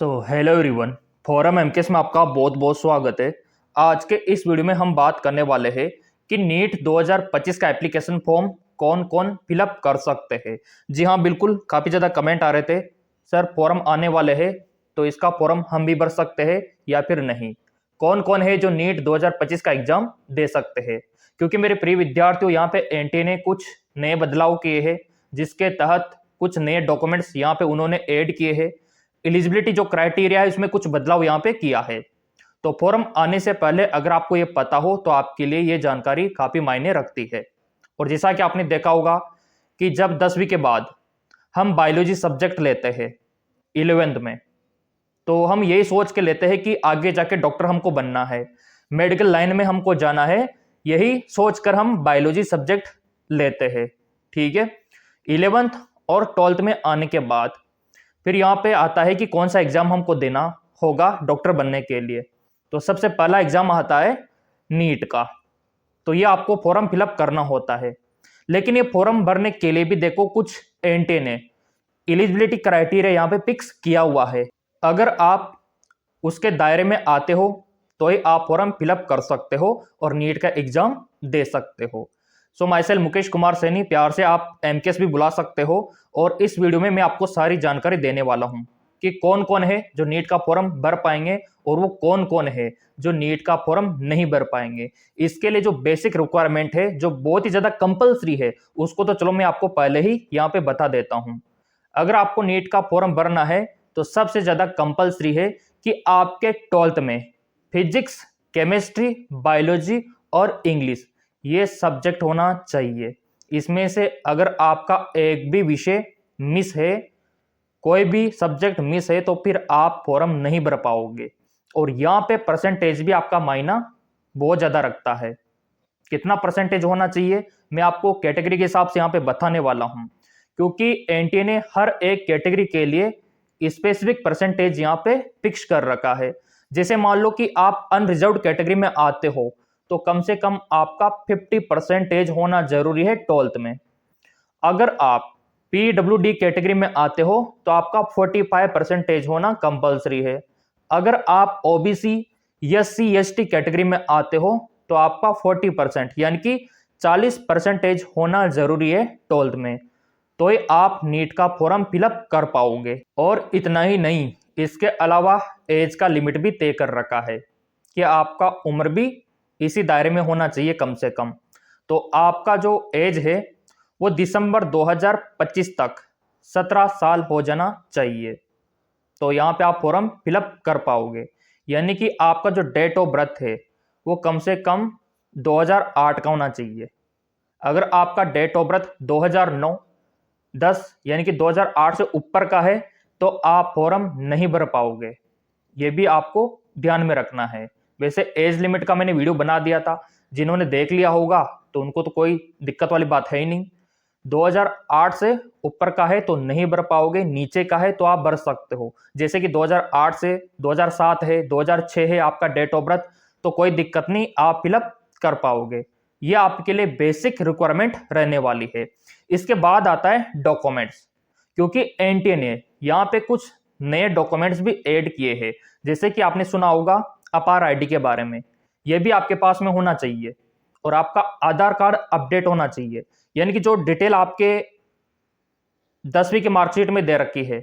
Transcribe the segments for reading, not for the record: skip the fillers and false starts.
Hello everyone. Forum MKS में आपका बहुत बहुत स्वागत है। आज के इस वीडियो में हम बात करने वाले हैं कि नीट 2025 का एप्लीकेशन फॉर्म कौन कौन फिलअप कर सकते हैं। जी हाँ, बिल्कुल, काफ़ी ज़्यादा कमेंट आ रहे थे, सर फॉर्म आने वाले हैं तो इसका फॉर्म हम भी भर सकते हैं या फिर नहीं। कौन कौन है जो नीट 2025 का एग्जाम दे सकते हैं, क्योंकि मेरे प्रिय विद्यार्थियों यहाँ पे एनटीए ने कुछ नए बदलाव किए हैं, जिसके तहत कुछ नए डॉक्यूमेंट्स यहाँ पे उन्होंने ऐड किए हैं। एलिजिबिलिटी जो क्राइटेरिया है इसमें कुछ बदलाव यहाँ पे किया है। तो फॉर्म आने से पहले अगर आपको ये पता हो तो आपके लिए ये जानकारी काफी मायने रखती है। और जैसा कि आपने देखा होगा कि जब 10वीं के बाद हम बायोलॉजी सब्जेक्ट लेते हैं 11th में, तो हम यही सोच के लेते हैं कि आगे जाके डॉक्टर हमको बनना है, मेडिकल लाइन में हमको जाना है, यही सोचकर हम बायोलॉजी सब्जेक्ट लेते हैं। ठीक है, 11th और 12th में आने के बाद फिर यहाँ पे आता है कि कौन सा एग्जाम हमको देना होगा डॉक्टर बनने के लिए। तो सबसे पहला एग्जाम आता है नीट का। तो ये आपको फॉर्म फिलअप करना होता है, लेकिन ये फॉर्म भरने के लिए भी देखो कुछ एनटीए ने एलिजिबिलिटी क्राइटेरिया यहाँ पे फिक्स किया हुआ है। अगर आप उसके दायरे में आते हो तो ही आप फॉर्म फिलअप कर सकते हो और नीट का एग्जाम दे सकते हो। सो माई सेल्फ मुकेश कुमार सैनी, प्यार से आप एमकेएस भी बुला सकते हो। और इस वीडियो में मैं आपको सारी जानकारी देने वाला हूं कि कौन कौन है जो नीट का फॉर्म भर पाएंगे और वो कौन कौन है जो नीट का फॉर्म नहीं भर पाएंगे। इसके लिए जो बेसिक रिक्वायरमेंट है, जो बहुत ही ज्यादा कंपलसरी है, उसको तो चलो मैं आपको पहले ही यहाँ पे बता देता हूँ। अगर आपको नीट का फॉर्म भरना है तो सबसे ज्यादा कंपलसरी है कि आपके 12th में फिजिक्स, केमिस्ट्री, बायोलॉजी और इंग्लिश ये सब्जेक्ट होना चाहिए। इसमें से अगर आपका एक भी विषय मिस है, कोई भी सब्जेक्ट मिस है, तो फिर आप फॉर्म नहीं भर पाओगे। और यहाँ पे परसेंटेज भी आपका मायना बहुत ज्यादा रखता है। कितना परसेंटेज होना चाहिए मैं आपको कैटेगरी के हिसाब से यहाँ पे बताने वाला हूँ, क्योंकि एनटीए ने हर एक कैटेगरी के लिए स्पेसिफिक परसेंटेज यहाँ पे फिक्स कर रखा है। जैसे मान लो कि आप अनरिजर्व्ड कैटेगरी में आते हो तो कम से कम आपका 50% होना जरूरी है 12th में। अगर आप पीडब्ल्यूडी कैटेगरी में आते हो तो आपका 45% होना कंपलसरी है। अगर आप ओबीसी, एससी, एसटी कैटेगरी में आते हो तो आपका 40% यानी कि 40% होना जरूरी है 12th में, तो ही आप नीट का फॉर्म फिलअप कर पाओगे। और इतना ही नहीं, इसके अलावा एज का लिमिट भी तय कर रखा है कि आपका उम्र भी इसी दायरे में होना चाहिए कम से कम। तो आपका जो एज है वो दिसंबर 2025 तक 17 साल हो जाना चाहिए, तो यहाँ पे आप फॉर्म फिलअप कर पाओगे। यानी कि आपका जो डेट ऑफ बर्थ है वो कम से कम 2008 का होना चाहिए। अगर आपका डेट ऑफ बर्थ 2009, 10 यानी कि 2008 से ऊपर का है तो आप फॉर्म नहीं भर पाओगे। ये भी आपको ध्यान में रखना है। वैसे एज लिमिट का मैंने वीडियो बना दिया था, जिन्होंने देख लिया होगा तो उनको तो कोई दिक्कत वाली बात है ही नहीं। 2008 से ऊपर का है तो नहीं भर पाओगे, नीचे का है तो आप भर सकते हो। जैसे कि 2008 से 2007 है, 2006 है आपका डेट ऑफ बर्थ, तो कोई दिक्कत नहीं, आप फिलअप कर पाओगे। ये आपके लिए बेसिक रिक्वायरमेंट रहने वाली है। इसके बाद आता है डॉक्यूमेंट्स, क्योंकि एनटीए ने यहाँ पे कुछ नए डॉक्यूमेंट्स भी ऐड किए हैं। जैसे कि आपने सुना होगा अपार आईडी के बारे में, यह भी आपके पास में होना चाहिए। और आपका आधार कार्ड अपडेट होना चाहिए, यानी कि जो डिटेल आपके 10वीं के मार्कशीट में दे रखी है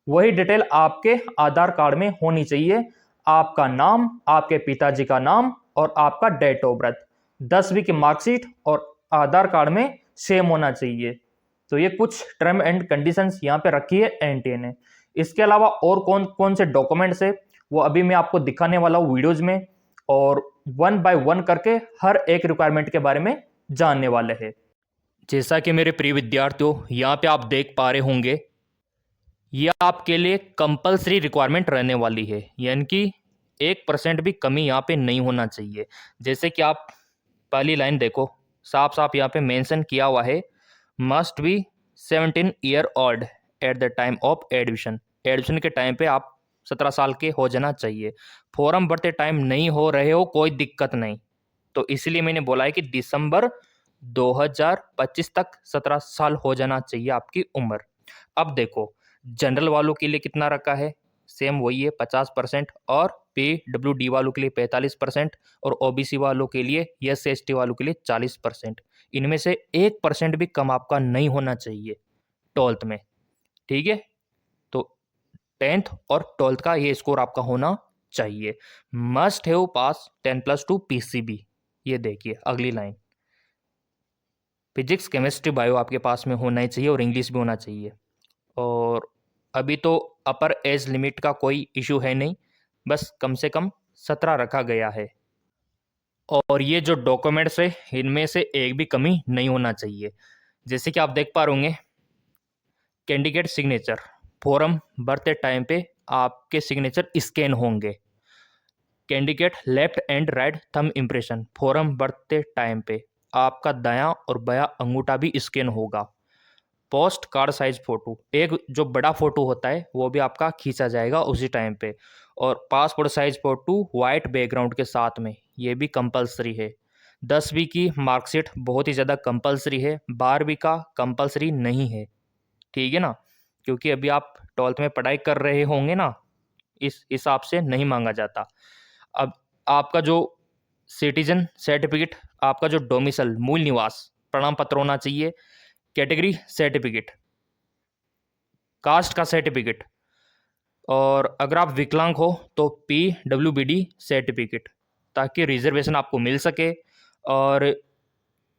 वही डिटेल आपके आधार कार्ड में होनी चाहिए। आपका नाम, आपके पिताजी का नाम और आपका डेट ऑफ बर्थ 10वीं की मार्कशीट और आधार कार्ड में सेम होना चाहिए। तो ये कुछ टर्म एंड कंडीशंस यहाँ पे रखी है एनटीए ने। इसके अलावा और कौन कौन से डॉक्यूमेंट्स है वो अभी मैं आपको दिखाने वाला हूँ वीडियोज में, और वन बाय वन करके हर एक रिक्वायरमेंट के बारे में जानने वाले हैं। जैसा कि मेरे प्रिय विद्यार्थियों यहाँ पे आप देख पा रहे होंगे, यह आपके लिए कंपलसरी रिक्वायरमेंट रहने वाली है, यानी कि 1% भी कमी यहाँ पे नहीं होना चाहिए। जैसे कि आप पहली लाइन देखो, साफ साफ यहाँ पे मेंशन किया हुआ है, must be 17 year old at the time of admission. Admission के टाइम पे आप 17 साल के हो जाना चाहिए। फॉर्म भरते टाइम नहीं हो रहे हो कोई दिक्कत नहीं, तो इसलिए मैंने बोला है कि दिसंबर 2025 तक 17 साल हो जाना चाहिए आपकी उम्र। अब देखो जनरल वालों के लिए कितना रखा है, सेम वही है 50%, और PWD वालों के लिए 45%, और OBC वालों के लिए, SC/ST वालों के लिए 40%। इनमें से 1% भी कम आपका नहीं होना चाहिए 12th में, ठीक है। तो 10th और 12th का ये स्कोर आपका होना चाहिए। Must have pass 10+2 PCB। ये देखिए अगली लाइन, फिजिक्स केमिस्ट्री बायो आपके पास में होना ही चाहिए, और इंग्लिश भी होना चाहिए। और अभी तो अपर एज लिमिट का कोई इशू है नहीं, बस कम से कम 17 रखा गया है। और ये जो डॉक्यूमेंट्स है इनमें से एक भी कमी नहीं होना चाहिए। जैसे कि आप देख पा रहे होंगे, कैंडिडेट सिग्नेचर, फॉर्म भरते टाइम पे आपके सिग्नेचर स्कैन होंगे। Candidate left and right thumb impression, form भरते टाइम पे आपका दायां और बायां अंगूठा भी स्कैन होगा। पोस्ट कार्ड साइज फोटो, एक जो बड़ा फोटो होता है वो भी आपका खींचा जाएगा उसी टाइम पे। और passport size photo white background के साथ में, ये भी कंपलसरी है। 10वीं की मार्कशीट बहुत ही ज़्यादा कंपलसरी है, 12वीं का कंपलसरी नहीं है, ठीक है ना, क्योंकि अभी आप 12th में पढ़ाई कर रहे होंगे ना, इस हिसाब से नहीं मांगा जाता। अब आपका जो सिटीजन सर्टिफिकेट, आपका जो डोमिसल मूल निवास प्रमाण पत्र होना चाहिए, कैटेगरी सर्टिफिकेट, कास्ट का सर्टिफिकेट, और अगर आप विकलांग हो तो PWBD सर्टिफिकेट, ताकि रिजर्वेशन आपको मिल सके। और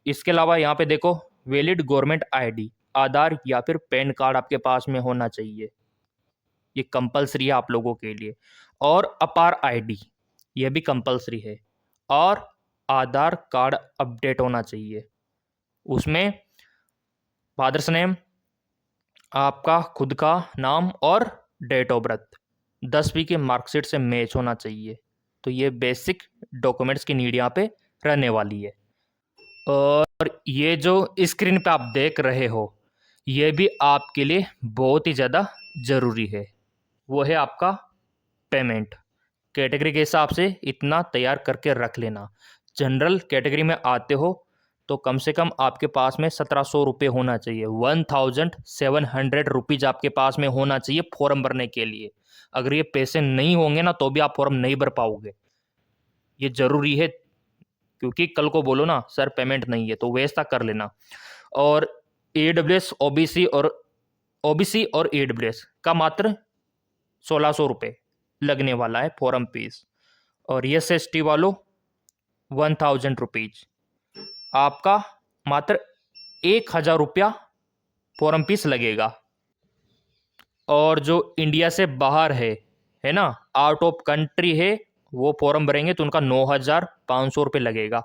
इसके अलावा यहाँ पे देखो, वैलिड गवर्नमेंट ID, आधार या फिर पैन कार्ड आपके पास में होना चाहिए, ये कंपलसरी है आप लोगों के लिए। और अपार ID यह भी कंपलसरी है। और आधार कार्ड अपडेट होना चाहिए, उसमें फादर्स नेम, आपका खुद का नाम और डेट ऑफ बर्थ 10वीं के मार्कशीट से मैच होना चाहिए। तो ये बेसिक डॉक्यूमेंट्स की नीड यहाँ पे रहने वाली है। और ये जो स्क्रीन पे आप देख रहे हो, ये भी आपके लिए बहुत ही ज़्यादा ज़रूरी है, वो है आपका पेमेंट। कैटेगरी के हिसाब से इतना तैयार करके रख लेना। जनरल कैटेगरी में आते हो तो कम से कम आपके पास में 1700 रुपये होना चाहिए, 1700 रुपीज़ आपके पास में होना चाहिए फॉर्म भरने के लिए। अगर ये पैसे नहीं होंगे ना तो भी आप फॉर्म नहीं भर पाओगे, ये ज़रूरी है, क्योंकि कल को बोलो ना सर पेमेंट नहीं है, तो वैसा कर लेना। और AWS OBC और AWS का मात्र 1600 रुपये लगने वाला है फॉर्म फीस। और SC/ST वालों 1000 रुपीज, आपका मात्र 1000 रुपया फॉर्म फीस लगेगा। और जो इंडिया से बाहर है ना, आउट ऑफ कंट्री है, वो फॉर्म भरेंगे तो उनका 9500 रुपये लगेगा।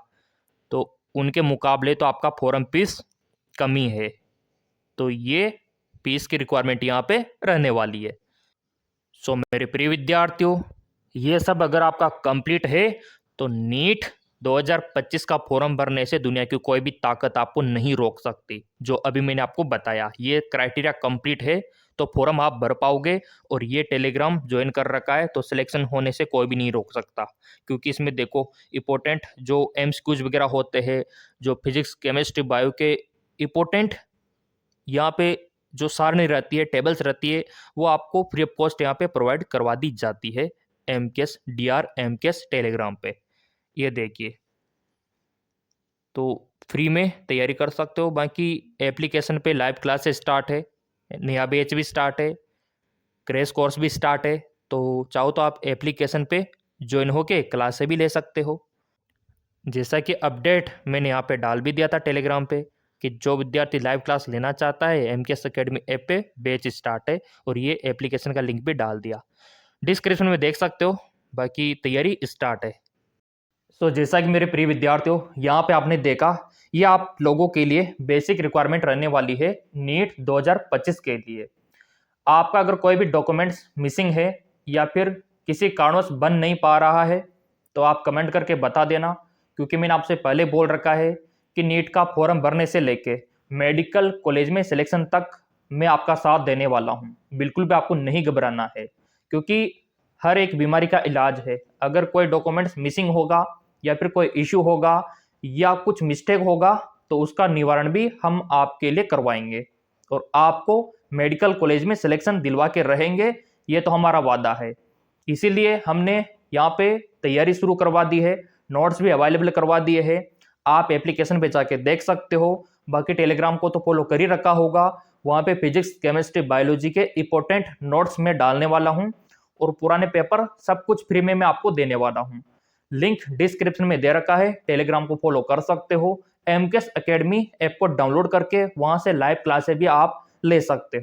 तो उनके मुकाबले तो आपका फॉर्म फीस कमी है, तो ये फीस की रिक्वायरमेंट यहाँ पे रहने वाली है। सो मेरे प्रिय विद्यार्थियों, ये सब अगर आपका कंप्लीट है तो नीट 2025 का फॉर्म भरने से दुनिया की कोई भी ताकत आपको नहीं रोक सकती। जो अभी मैंने आपको बताया, ये क्राइटेरिया कंप्लीट है तो फॉर्म आप भर पाओगे। और ये टेलीग्राम ज्वाइन कर रखा है तो सिलेक्शन होने से कोई भी नहीं रोक सकता, क्योंकि इसमें देखो इंपॉर्टेंट जो MCQs वगैरह होते हैं, जो फिजिक्स केमिस्ट्री बायो के इंपॉर्टेंट यहाँ पे जो सारणी रहती है, टेबल्स रहती है, वो आपको फ्री ऑफ कॉस्ट यहाँ पे प्रोवाइड करवा दी जाती है MKS DR MKS टेलीग्राम पे। ये देखिए, तो फ्री में तैयारी कर सकते हो। बाकी एप्लीकेशन पे लाइव क्लासेस स्टार्ट है, नया बैच भी स्टार्ट है, क्रैश कोर्स भी स्टार्ट है। तो चाहो तो आप एप्लीकेशन पे ज्वाइन होके क्लासें भी ले सकते हो। जैसा कि अपडेट मैंने यहाँ पे डाल भी दिया था टेलीग्राम पे कि जो विद्यार्थी लाइव क्लास लेना चाहता है, MKS अकेडमी ऐप पे बैच स्टार्ट है, और ये एप्लीकेशन का लिंक भी डाल दिया, डिस्क्रिप्शन में देख सकते हो। बाकी तैयारी स्टार्ट है। तो जैसा कि मेरे प्रिय विद्यार्थियों, यहाँ पे आपने देखा, ये आप लोगों के लिए बेसिक रिक्वायरमेंट रहने वाली है नीट 2025 के लिए। आपका अगर कोई भी डॉक्यूमेंट्स मिसिंग है या फिर किसी कारणवश बन नहीं पा रहा है तो आप कमेंट करके बता देना, क्योंकि मैंने आपसे पहले बोल रखा है कि नीट का फॉर्म भरने से लेके मेडिकल कॉलेज में सिलेक्शन तक मैं आपका साथ देने वाला हूँ। बिल्कुल भी आपको नहीं घबराना है, क्योंकि हर एक बीमारी का इलाज है। अगर कोई डॉक्यूमेंट्स मिसिंग होगा या फिर कोई इश्यू होगा या कुछ मिस्टेक होगा तो उसका निवारण भी हम आपके लिए करवाएंगे और आपको मेडिकल कॉलेज में सिलेक्शन दिलवा के रहेंगे। ये तो हमारा वादा है। इसीलिए हमने यहाँ पे तैयारी शुरू करवा दी है, नोट्स भी अवेलेबल करवा दिए हैं। आप एप्लीकेशन पे जाके देख सकते हो। बाकी टेलीग्राम को तो फॉलो कर ही रखा होगा, वहाँ पे फिजिक्स, केमिस्ट्री, बायोलॉजी के इंपॉर्टेंट नोट्स मैं डालने वाला हूँ और पुराने पेपर सब कुछ फ्री में मैं आपको देने वाला हूँ। लिंक डिस्क्रिप्शन में दे रखा है, टेलीग्राम को फॉलो कर सकते हो। एमकेएस एकेडमी ऐप को डाउनलोड करके वहाँ से लाइव क्लासेस भी आप ले सकते हो।